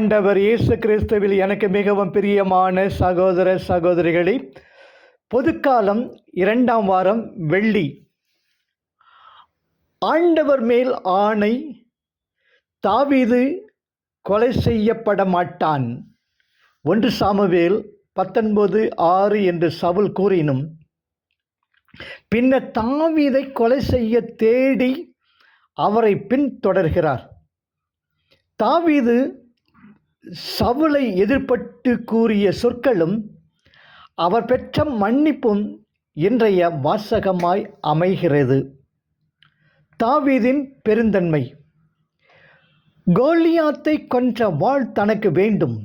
ஆண்டவர் இயேசு கிறிஸ்துவில் எனக்கு மிகவும் பிரியமான சகோதர சகோதரிகளே, பொதுக்காலம் 2ஆம் வாரம் வெள்ளி. ஆண்டவர் மேல் ஆணை, தாவீது கொலை செய்யப்பட மாட்டான். 1 சாமுவேல் 19:6 என்று சவுல் கூறினும், பின்னர் தாவீதை கொலை செய்ய தேடி அவரை பின்தொடர்கிறார். தாவீது சவுலை எதிர்பட்டு கூறிய சொற்களும் அவர் பெற்ற மன்னிப்பும் இன்றைய வாசகமாய் அமைகிறது. தாவீதின் பெருந்தன்மை. கோலியாத்தை கொன்ற வாள் தனக்கு வேண்டும்,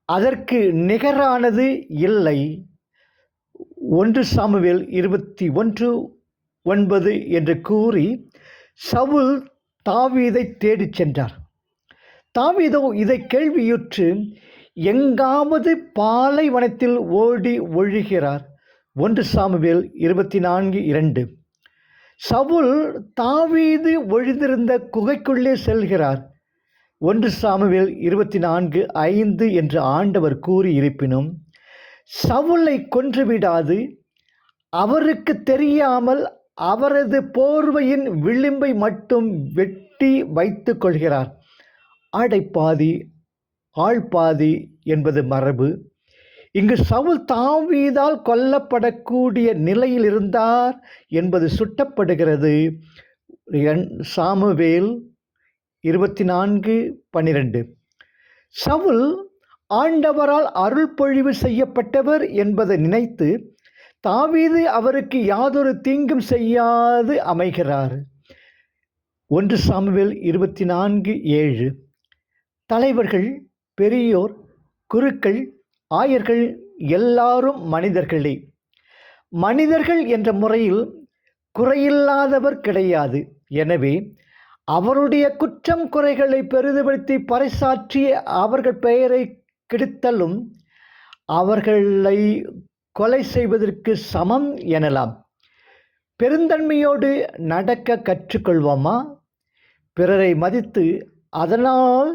அதற்கு நிகரானது இல்லை. 1 சாமுவேல் 21:9 என்று கூறி சவுல் தாவீதை தேடிச் சென்றார். தாவீதோ இதை கேள்வியுற்று எங்காவது பாலைவனத்தில் ஓடி ஒழுகிறார். 1 சாமுவேல் 24:2. சவுல் தாவீது ஒழிந்திருந்த குகைக்குள்ளே செல்கிறார். 1 சாமுவேல் 24:5 என்று ஆண்டவர் கூறியிருப்பினும் சவுலை கொன்றுவிடாது அவருக்கு தெரியாமல் அவரது போர்வையின் விளிம்பை மட்டும் வெட்டி வைத்து கொள்கிறார். ஆடைப்பாதி ஆள்பாதி என்பது மரபு. இங்கு சவுல் தாவீதால் கொல்லப்படக்கூடிய நிலையில் இருந்தார் என்பது சுட்டப்படுகிறது. சாமுவேல் 24:12. சவுல் ஆண்டவரால் அருள் பொழிவு செய்யப்பட்டவர் என்பதை நினைத்து தாவீது அவருக்கு யாதொரு தீங்கும் செய்யாது அமைகிறார். 1 சாமுவேல் 24:7. தலைவர்கள், பெரியோர், குருக்கள், ஆயர்கள் எல்லாரும் மனிதர்களே. மனிதர்கள் என்ற முறையில் குறையில்லாதவர் கிடையாது. எனவே அவருடைய குற்றம் குறைகளை பெரிதுபடுத்தி பறைசாற்றி அவர்கள் பெயரை கெடுத்தலும் அவர்களை கொலை செய்வதற்கு சமம் எனலாம். பெருந்தன்மையோடு நடக்க கற்றுக்கொள்வோமா? பிறரை மதித்து அதனால்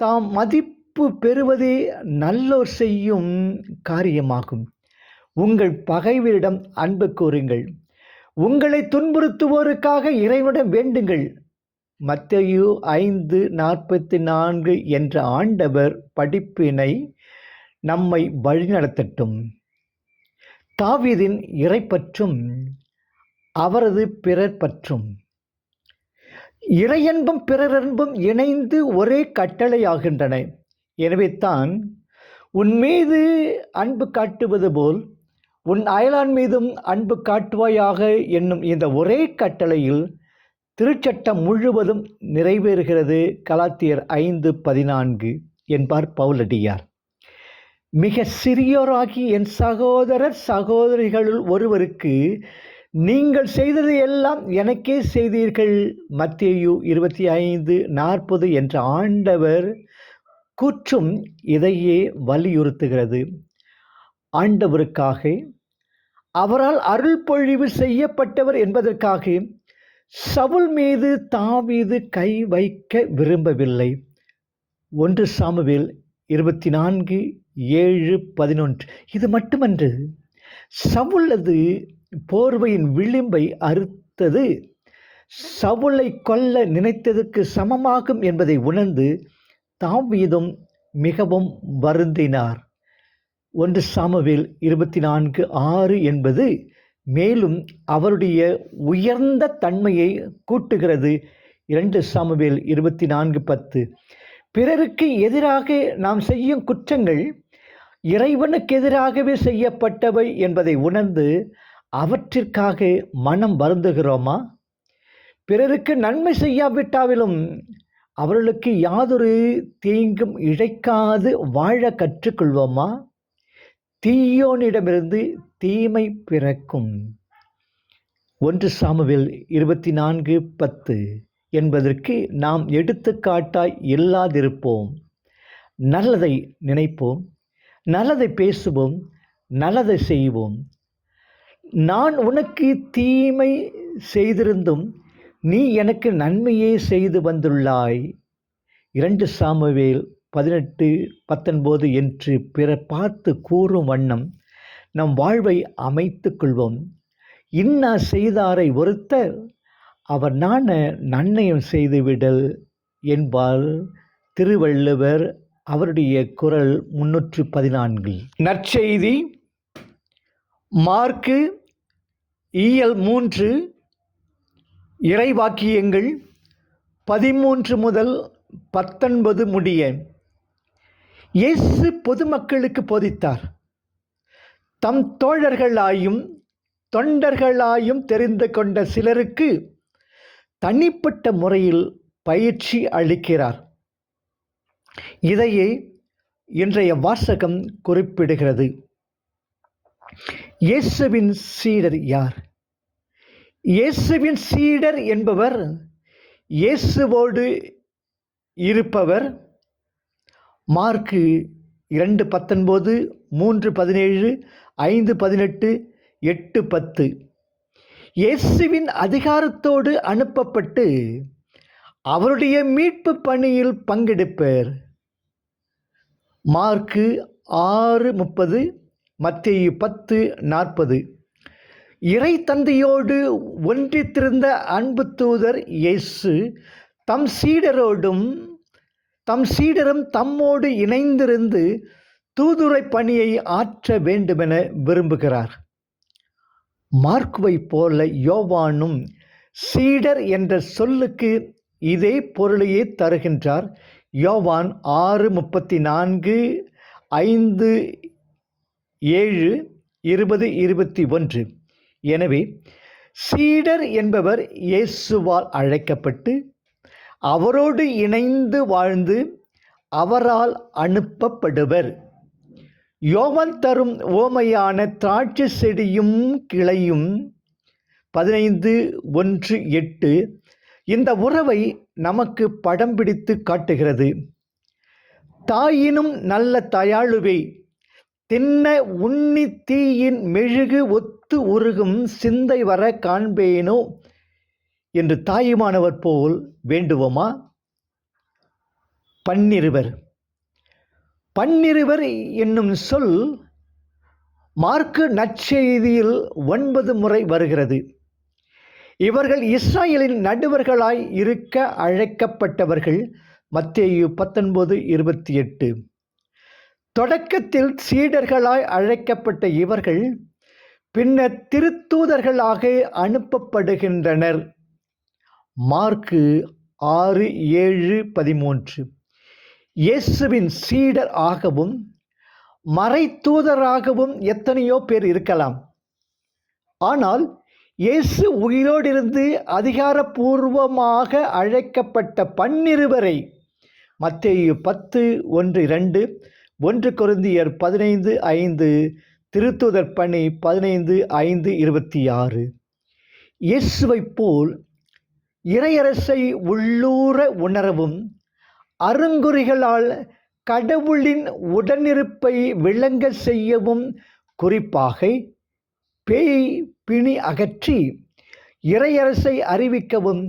தாம் மதிப்பு பெறுவதே நல்லோர் செய்யும் காரியமாகும். உங்கள் பகைவரிடம் அன்பு கூறுங்கள், உங்களை துன்புறுத்துவோருக்காக இறைவனிடம் வேண்டுங்கள். மத்தேயு 5:44 என்ற ஆண்டவர் படிப்பினை நம்மை வழிநடத்தட்டும். தாவீதின் இறைப்பற்றும் அவரது பிறர் பற்றும். இறையன்பும் பிறரன்பும் இணைந்து ஒரே கட்டளையாகின்றன. எனவே தான் உன் மீது அன்பு காட்டுவது போல் உன் அயலான் மீதும் அன்பு காட்டுவாயாக என்னும் இந்த ஒரே கட்டளையில் திருச்சட்டம் முழுவதும் நிறைவேறுகிறது. கலாத்தியர் 5:14 என்பார் பவுலடியார். மிக சிறியோராகி என் சகோதரர் சகோதரிகளுள் ஒருவருக்கு நீங்கள் செய்தது எல்லாம் எனக்கே செய்தீர்கள். மத்தேயு 25:40 என்ற ஆண்டவர் கூற்றும் இதையே வலியுறுத்துகிறது. ஆண்டவருக்காக, அவரால் அருள் பொழிவு செய்யப்பட்டவர் என்பதற்காக சவுல் மீது தாவீது கை வைக்க விரும்பவில்லை. 1 சாமுவேல் 24:7-11. இது மட்டுமன்று, சவுலது போர்வையின் விளிம்பை அறுத்தது சவுலை கொல்ல நினைத்ததற்கு சமமாகும் என்பதை உணர்ந்து தாவீதும் மிகவும் வருந்தினார். 1 சாமுவேல் 24:6 என்பது மேலும் அவருடைய உயர்ந்த தன்மையை கூட்டுகிறது. 2 சாமுவேல் 24:10. பிறருக்கு எதிராக நாம் செய்யும் குற்றங்கள் இறைவனுக்கு எதிராகவே செய்யப்பட்டவை என்பதை உணர்ந்து அவற்றிற்காக மனம் வருந்துகிறோமா? பிறருக்கு நன்மை செய்யாவிட்டாலும் அவர்களுக்கு யாதொரு தீங்கும் இழைக்காது வாழ கற்றுக்கொள்வோமா? தீயோனிடமிருந்து தீமை பிறக்கும். 1 சாமுவேல் 24:10 என்பதற்கு நாம் எடுத்துக்காட்டாய் இல்லாதிருப்போம். நல்லதை நினைப்போம், நல்லதை பேசுவோம், நல்லதை செய்வோம். நான் உனக்கு தீமை செய்திருந்தும் நீ எனக்கு நன்மையே செய்து வந்துள்ளாய். 2 சாமுவேல் 18, 19 என்று பிறர் பார்த்து கூறும் வண்ணம் நம் வாழ்வை அமைத்து கொள்வோம். இன்னா செய்தாரை ஒருத்தர் அவர் நாண நன்னயம் செய்துவிடல் என்பார் திருவள்ளுவர். அவருடைய குறள் 314. நற்செய்தி மார்க்கு இயல் 3 இறைவாக்கியங்கள் 13 முதல் 19 முடிய. இயேசு பொதுமக்களுக்கு போதித்தார். தம் தோழர்களாயும் தொண்டர்களாயும் தெரிந்து கொண்ட சிலருக்கு தனிப்பட்ட முறையில் பயிற்சி அளிக்கிறார். இதையே இன்றைய வாசகம் குறிப்பிடுகிறது. இயேசுவின் சீடர் யார்? இயேசுவின் சீடர் என்பவர் இயேசுவோடு இருப்பவர். மார்க்கு 2:19, 3:17, 5:18, 8:10. இயேசுவின் அதிகாரத்தோடு அனுப்பப்பட்டு அவருடைய மீட்பு பணியில் பங்கெடுப்பர். மார்க்கு 6:30, மத்தேயு 10:40. இறை தந்தையோடு ஒன்றித்திருந்த அன்பு தூதர் இயேசு தம் சீடரும் தம்மோடு இணைந்திருந்து தூதுரை பணியை ஆற்ற வேண்டுமென விரும்புகிறார். மார்க்குவை போல யோவானும் சீடர் என்ற சொல்லுக்கு இதே பொருளையே தருகின்றார். யோவான் 6:34, 5:7, 20, 21. எனவே சீடர் என்பவர் இயேசுவால் அழைக்கப்பட்டு அவரோடு இணைந்து வாழ்ந்து அவரால் அனுப்பப்படுவர். யோவான் தரும் ஓமையான திராட்சை செடியும் கிளையும் 15:1-8 இந்த உறவை நமக்கு படம் பிடித்து காட்டுகிறது. தாயினும் நல்ல தயாளுவை தின்ன உண்ணி தீயின் மெழுகு ஒத்து உருகும் சிந்தை வர காண்பேனோ என்று தாயுமானவர் போல் வேண்டுவோமா? பன்னிருவர் என்னும் சொல் மார்க்கு நற்செய்தியில் 9 முறை வருகிறது. இவர்கள் இஸ்ராயலின் நடுவர்களாய் இருக்க அழைக்கப்பட்டவர்கள். மத்தேயு 19:28. தொடக்கத்தில் சீடர்களாய் அழைக்கப்பட்ட இவர்கள் பின்னர் திருத்தூதர்களாக அனுப்பப்படுகின்றனர். மார்க்கு 6:7-13. இயேசுவின் சீடர் ஆகவும் மறைத்தூதராகவும் எத்தனையோ பேர் இருக்கலாம். ஆனால் இயேசு உயிரோடிருந்து அதிகாரப்பூர்வமாக அழைக்கப்பட்ட 12 மத்தேயு 10:1-2, 1 கொரிந்தியர் 15:5, திருத்தூதர் பணி 15:5-26. இயேசுவைப் போல் இறையரசை உள்ளூர உணரவும் அருங்குறிகளால் கடவுளின் உடனிருப்பை விளங்க செய்யவும், குறிப்பாக பேய் பிணி அகற்றி இறையரசை அறிவிக்கவும்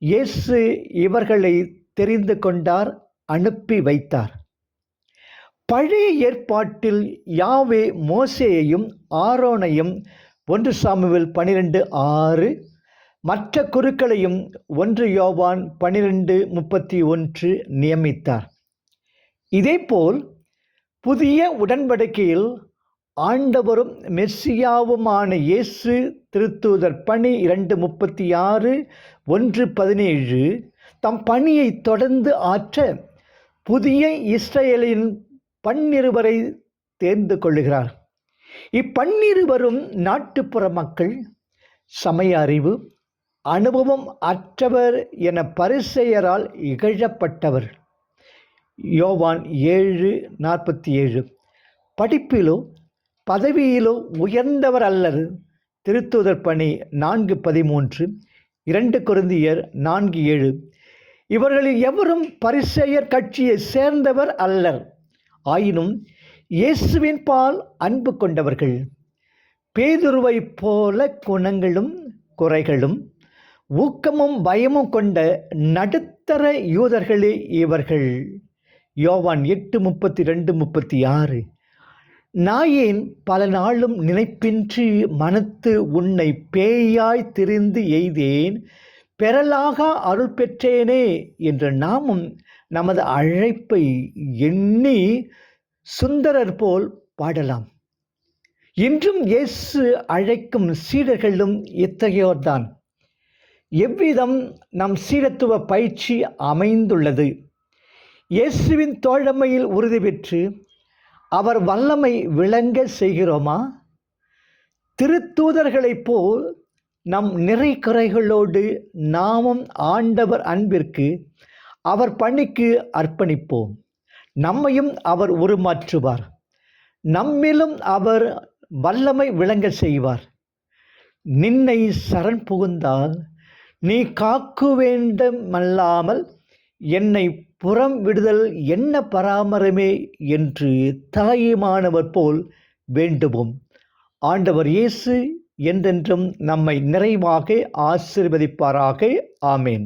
இயேசு இவர்களை தெரிந்து கொண்டார், அனுப்பி வைத்தார். பழைய ஏற்பாட்டில் யாவே மோசேயையும் ஆரோனையும் 1 சாமுவேல் 12:6, மற்ற குருக்களையும் 1 யோவான் 12:31 நியமித்தார். இதேபோல் புதிய உடன்படிக்கையில் ஆண்டவரும் மெஸ்ஸியாவுமான இயேசு திருத்தூதர் பணி 2:36, 1:17 தம் பணியை தொடர்ந்து ஆற்ற புதிய இஸ்ரேலின் 12 தேர்ந்து கொள்ளுகிறார். இப்12 நாட்டுப்புற மக்கள், சமய அறிவு அனுபவம் அற்றவர் என பரிசேயரால் இகழப்பட்டவர். யோவான் 7:47. படிப்பிலோ பதவியிலோ உயர்ந்தவர் அல்லர். திருத்தூதர் பணி 4:13, 2 கொரிந்தியர் 4:7. இவர்களில் எவரும் பரிசேயர் கட்சியை சேர்ந்தவர் அல்லர். ஆயினும் இயேசுவின் பால் அன்பு கொண்டவர்கள். பேதுருவை போல குணங்களும் குறைகளும் ஊக்கமும் பயமும் கொண்ட நடுத்தர யூதர்களே இவர்கள். யோவான் 8:32-36. நாயேன் பல நாளும் நினைப்பின்றி மனத்து உன்னை பேயாய் திரிந்து எய்தேன், பெறலாக அருள் பெற்றேனே என்று நாமும் நமது அழைப்பை எண்ணி சுந்தரர் போல் பாடலாம். இன்றும் இயேசு அழைக்கும் சீடர்களும் இத்தகையோர்தான். எவ்விதம் நம் சீடத்துவ பயிற்சி அமைந்துள்ளது? இயேசுவின் தோழமையில் உறுதி பெற்று அவர் வல்லமை விளங்க செய்கிறோமா? திருத்தூதர்களைப் போல் நம் நிறை குறைகளோடு நாமும் ஆண்டவர் அன்பிற்கு, அவர் பணிக்கு அர்ப்பணிப்போம். நம்மையும் அவர் உருமாற்றுவார். நம்மிலும் அவர் வல்லமை விளங்க செய்வார். நின்னை சரண் புகுந்தால் நீ காக்க வேண்டுமல்லாமல் என்னை புறம் விடுதல் என்ன பராமரமே என்று தாயுமானவர் போல் வேண்டுவோம். ஆண்டவர் இயேசு என்றென்றும் நம்மை நிறைவாக ஆசீர்வதிப்பாராக. ஆமேன்.